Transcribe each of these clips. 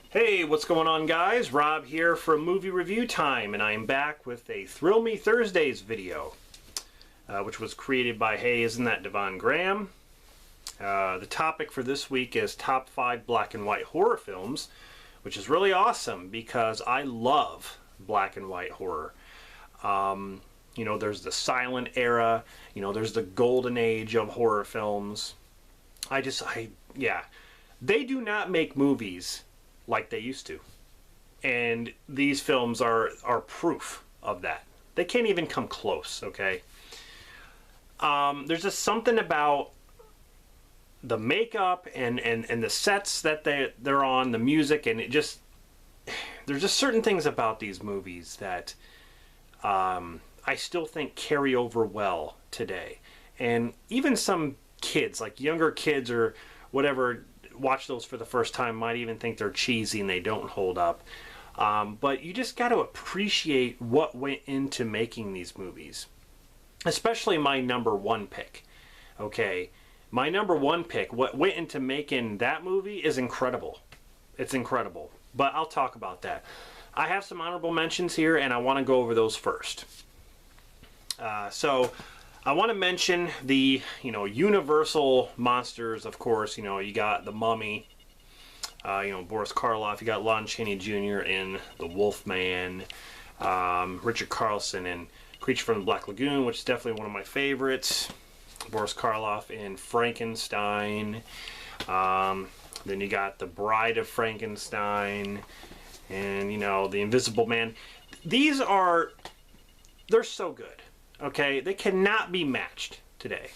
Hey, what's going on, guys? Rob here from Movie Review Time, and I am back with a Thrill Me Thursdays video, which was created by, hey, isn't that Devon Graham? The topic for this week is top 5 black and white horror films, which is really awesome because I love black and white horror. You know, there's the silent era, you know, there's the golden age of horror films. Yeah, they do not make movies like they used to. And these films are proof of that. They can't even come close, okay? There's just something about the makeup and the sets that they're on, the music, and there's just certain things about these movies that I still think carry over well today. And even some kids, like younger kids or whatever, watch those for the first time might even think they're cheesy and they don't hold up. But you just got to appreciate what went into making these movies. Especially my number one pick. Okay, my number one pick, what went into making that movie is incredible. It's incredible. But I'll talk about that. I have some honorable mentions here and I want to go over those first. So I want to mention the, Universal monsters, of course. You got the Mummy, Boris Karloff. You got Lon Chaney Jr. in The Wolfman, Richard Carlson in Creature from the Black Lagoon, which is definitely one of my favorites. Boris Karloff in Frankenstein. Then you got The Bride of Frankenstein, and The Invisible Man. They're so good. Okay, they cannot be matched today.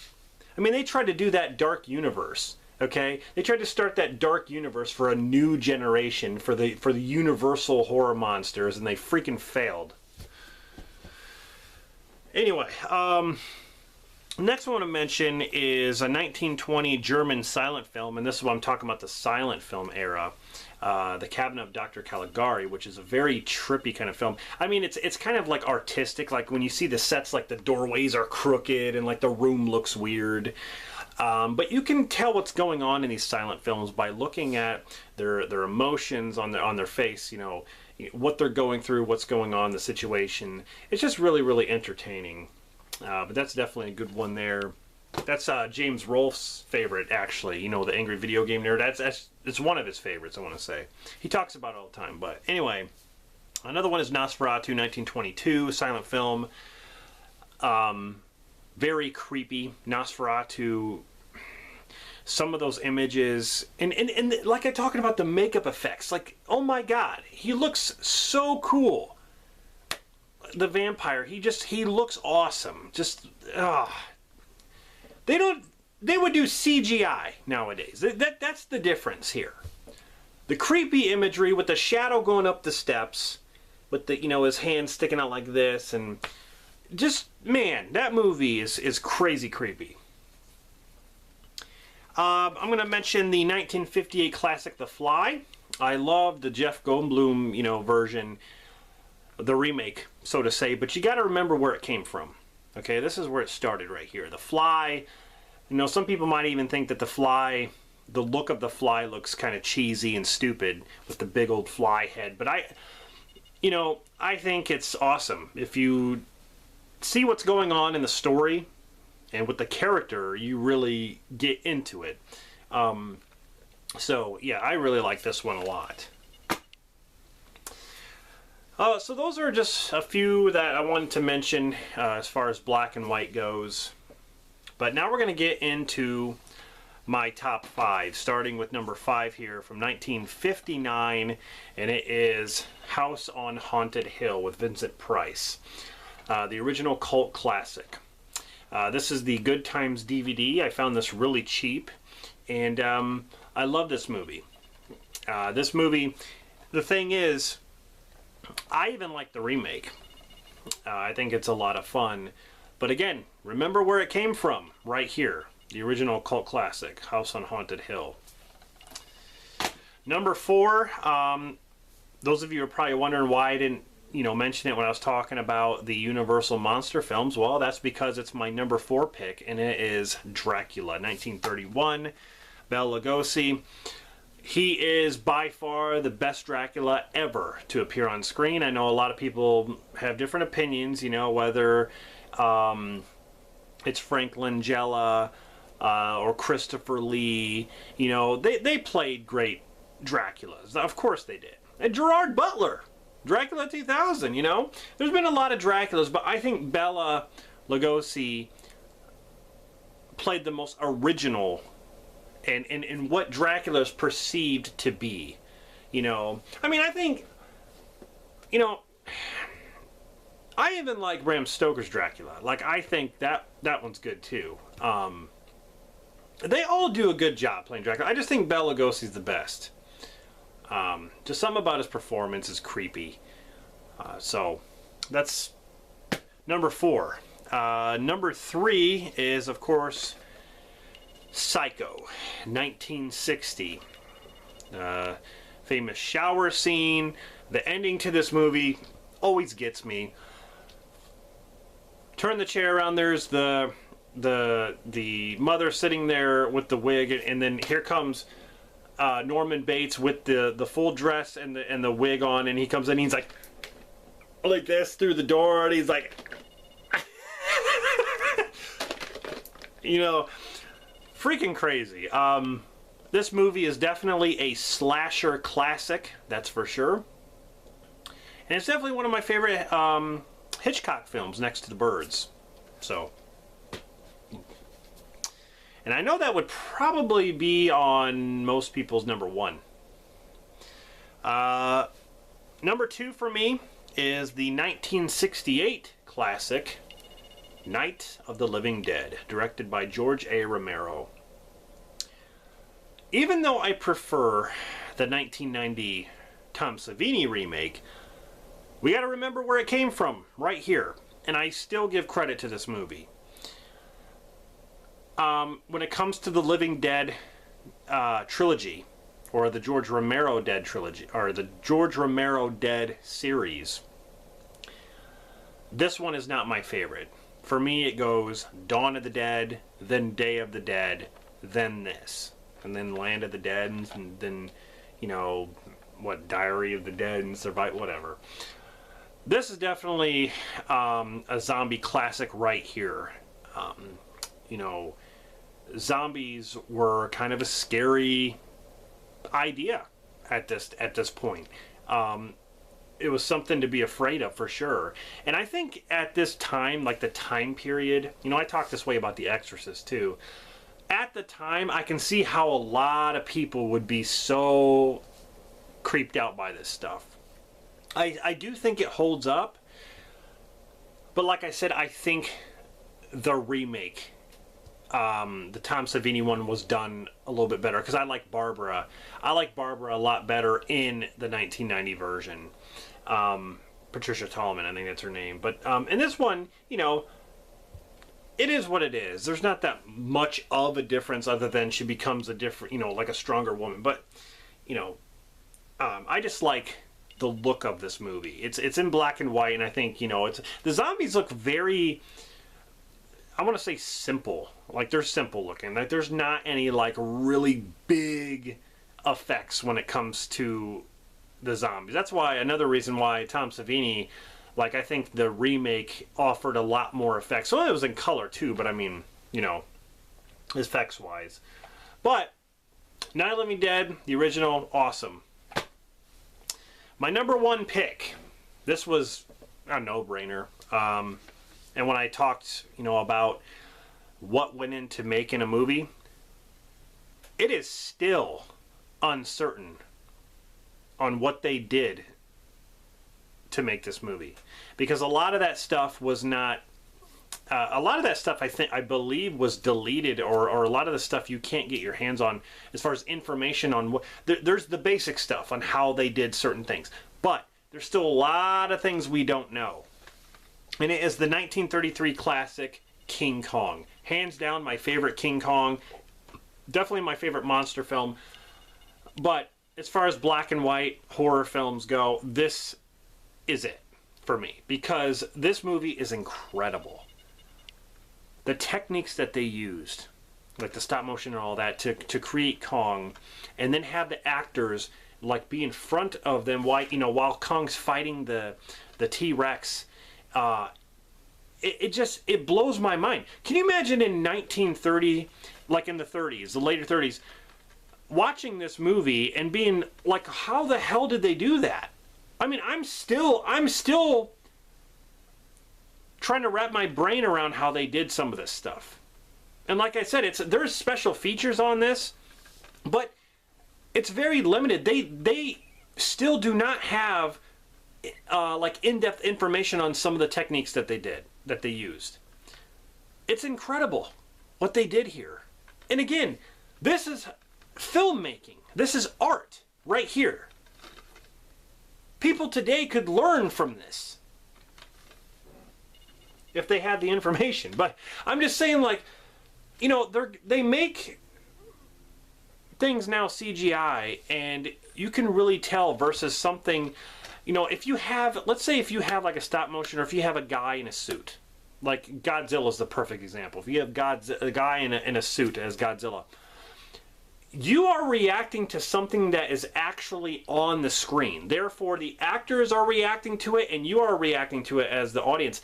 I mean, they tried to do that dark universe. Okay, they tried to start that dark universe for a new generation, for the Universal horror monsters, and they freaking failed. Anyway, next one I want to mention is a 1920 German silent film, and this is what I'm talking about, the silent film era. The Cabinet of Dr. Caligari, which is a very trippy kind of film. I mean, it's kind of like artistic, like when you see the sets, like the doorways are crooked and like the room looks weird. But you can tell what's going on in these silent films by looking at their emotions on their face, what they're going through, what's going on, the situation. It's just really, really entertaining. But that's definitely a good one there. That's James Rolfe's favorite, actually. The angry video game nerd. It's one of his favorites, I want to say. He talks about it all the time. But anyway, another one is Nosferatu, 1922, silent film. Very creepy. Nosferatu. Some of those images, and like I'm talking about the makeup effects. Like, oh my God, he looks so cool. The vampire, he looks awesome. Just, They would do CGI nowadays. That's the difference here. The creepy imagery with the shadow going up the steps, with the his hand sticking out like this, and just, man, that movie is crazy creepy. I'm going to mention the 1958 classic The Fly. I love the Jeff Goldblum version, the remake, so to say, but you got to remember where it came from. Okay, this is where it started right here. The Fly. Some people might even think that the look of the Fly looks kind of cheesy and stupid with the big old fly head. But I think it's awesome. If you see what's going on in the story and with the character, you really get into it. So, yeah, I really like this one a lot. So those are just a few that I wanted to mention as far as black and white goes. But now we're going to get into my top 5, starting with number 5 here from 1959, and it is House on Haunted Hill with Vincent Price, the original cult classic. This is the Good Times DVD. I found this really cheap, and I love this movie. The thing is, I even like the remake. I think it's a lot of fun. But again, remember where it came from, right here. The original cult classic, House on Haunted Hill. Number 4, those of you are probably wondering why I didn't, mention it when I was talking about the Universal monster films. Well, that's because it's my number 4 pick, and it is Dracula, 1931, Bela Lugosi. He is by far the best Dracula ever to appear on screen. I know a lot of people have different opinions, you know, whether it's Frank Langella or Christopher Lee. You know, they played great Draculas. Of course they did. And Gerard Butler, Dracula 2000, you know. There's been a lot of Draculas, but I think Bela Lugosi played the most original and what Dracula's perceived to be. You know, I mean, I think, you know, I even like Bram Stoker's Dracula. Like, I think that one's good too. They all do a good job playing Dracula. I just think Bela Lugosi's the best. Just something about his performance is creepy. So that's number 4. Number 3 is, of course, Psycho, 1960. Famous shower scene. The ending to this movie always gets me. Turn the chair around. There's the mother sitting there with the wig, and then here comes Norman Bates with the full dress and the wig on, and he comes in. And he's like this through the door, and he's like, you know, freaking crazy. This movie is definitely a slasher classic, that's for sure. And it's definitely one of my favorite Hitchcock films, next to The Birds. So, and I know that would probably be on most people's number 1. Number 2 for me is the 1968 classic Night of the Living Dead, directed by George A. Romero. Even though I prefer the 1990 Tom Savini remake, we gotta remember where it came from, right here. And I still give credit to this movie. When it comes to the Living Dead trilogy, or the George Romero Dead trilogy, or the George Romero Dead series, this one is not my favorite. For me, it goes Dawn of the Dead, then Day of the Dead, then this, and then Land of the Dead, and then, you know, what, Diary of the Dead, and Survive, whatever. This is definitely a zombie classic right here. You know, zombies were kind of a scary idea at this point. It was something to be afraid of, for sure. And I think at this time, like the time period, you know, I talked this way about The Exorcist too. At the time, I can see how a lot of people would be so creeped out by this stuff. I do think it holds up, but like I said, I think the remake, the Tom Savini one, was done a little bit better, because I like Barbara. I like Barbara a lot better in the 1990 version. Patricia Tallman, I think that's her name. But in this one, you know, it is what it is. There's not that much of a difference, other than she becomes a different, you know, like a stronger woman. But, you know, I just like the look of this movie. It's in black and white, and I think, you know, the zombies look very, I want to say, simple. Like, they're simple looking. Like, there's not any like really big effects when it comes to the zombies. That's why, another reason why Tom Savini, like, I think the remake offered a lot more effects. So it was in color too, but I mean, you know, effects wise. But Night of the Living Dead, the original, awesome. My number 1 pick, this was a no-brainer. And when I talked, you know, about what went into making a movie, it is still uncertain on what they did to make this movie, because a lot of that stuff was not. A lot of that stuff, I believe, was deleted, or a lot of the stuff you can't get your hands on, as far as information on what. There's the basic stuff on how they did certain things, but there's still a lot of things we don't know. And it is the 1933 classic King Kong. Hands down, my favorite King Kong. Definitely my favorite monster film. But as far as black and white horror films go, this is it for me, because this movie is incredible. The techniques that they used, like the stop motion and all that, to create Kong, and then have the actors like be in front of them while, you know, while Kong's fighting the T-Rex. It blows my mind. Can you imagine in 1930, like in the 30s, the later 30s, watching this movie and being like, how the hell did they do that? I mean, I'm still trying to wrap my brain around how they did some of this stuff. And like I said, there's special features on this, but it's very limited. They still do not have like in-depth information on some of the techniques that they used. It's incredible what they did here. And again, this is filmmaking. This is art right here. People today could learn from this if they had the information. But I'm just saying, like, you know, they make things now CGI, and you can really tell versus something, you know, if you have, let's say if you have like a stop motion, or if you have a guy in a suit, like Godzilla is the perfect example. If you have a guy in a suit as Godzilla, you are reacting to something that is actually on the screen. Therefore, the actors are reacting to it, and you are reacting to it as the audience,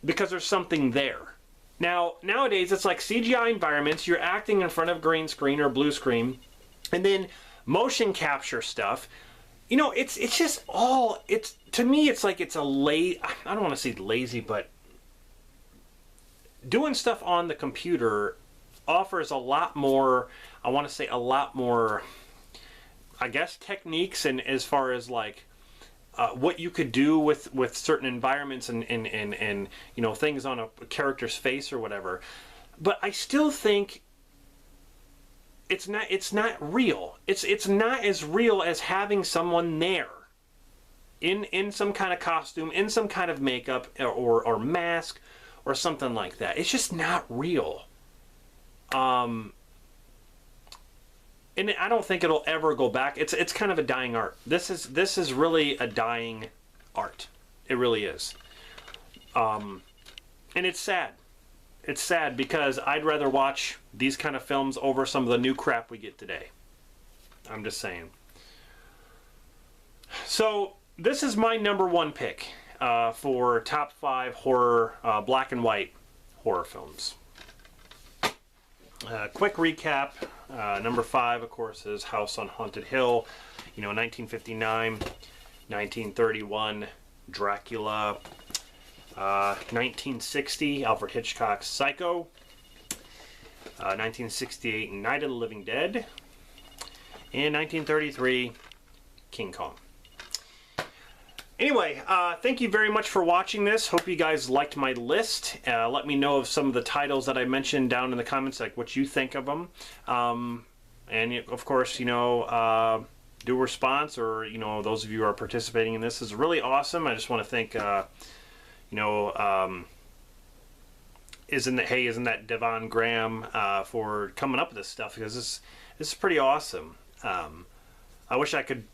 because there's something there. Now, nowadays, it's like CGI environments. You're acting in front of green screen or blue screen, and then motion capture stuff. You know, it's just all, to me, it's like it's a I don't want to say lazy, but doing stuff on the computer offers a lot more, I want to say a lot more, I guess, techniques, and as far as like what you could do with certain environments and you know, things on a character's face or whatever. But I still think it's not real. It's not as real as having someone there in some kind of costume, in some kind of makeup or mask or something like that. It's just not real. And I don't think it'll ever go back. It's kind of a dying art. This is really a dying art. It really is. And it's sad. It's sad because I'd rather watch these kind of films over some of the new crap we get today. I'm just saying. So this is my #1 pick for top 5 horror, black and white horror films. Quick recap. Number 5, of course, is House on Haunted Hill. You know, 1959, 1931, Dracula. 1960, Alfred Hitchcock's Psycho. 1968, Night of the Living Dead. And 1933, King Kong. Anyway, thank you very much for watching this. Hope you guys liked my list. Let me know of some of the titles that I mentioned down in the comments, like what you think of them. And of course, you know, do a response, or, you know, those of you who are participating in this is really awesome. I just want to thank, you know, isn't that Devon Graham for coming up with this stuff, because this is pretty awesome. I wish I could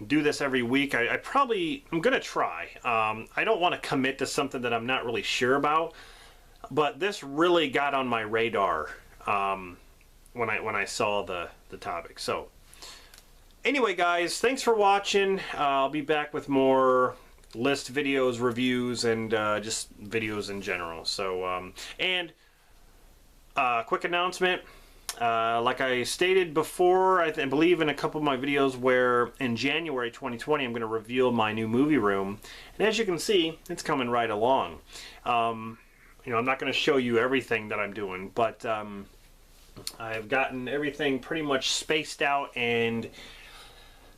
do this every week. I'm gonna try. I don't want to commit to something that I'm not really sure about, but this really got on my radar when I saw the topic. So anyway, guys, thanks for watching. I'll be back with more list videos, reviews, and just videos in general. So and quick announcement. Like I stated before, I believe in a couple of my videos, where in January 2020 I'm going to reveal my new movie room, and as you can see, it's coming right along. You know, I'm not going to show you everything that I'm doing, but I've gotten everything pretty much spaced out and,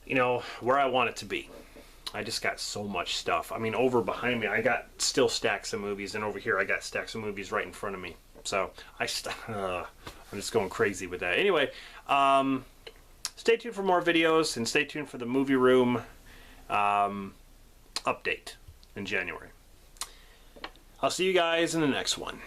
you know, where I want it to be. I just got so much stuff. I mean, over behind me, I got still stacks of movies, and over here I got stacks of movies right in front of me. So I'm just going crazy with that. Anyway, stay tuned for more videos, and stay tuned for the movie room update in January. I'll see you guys in the next one.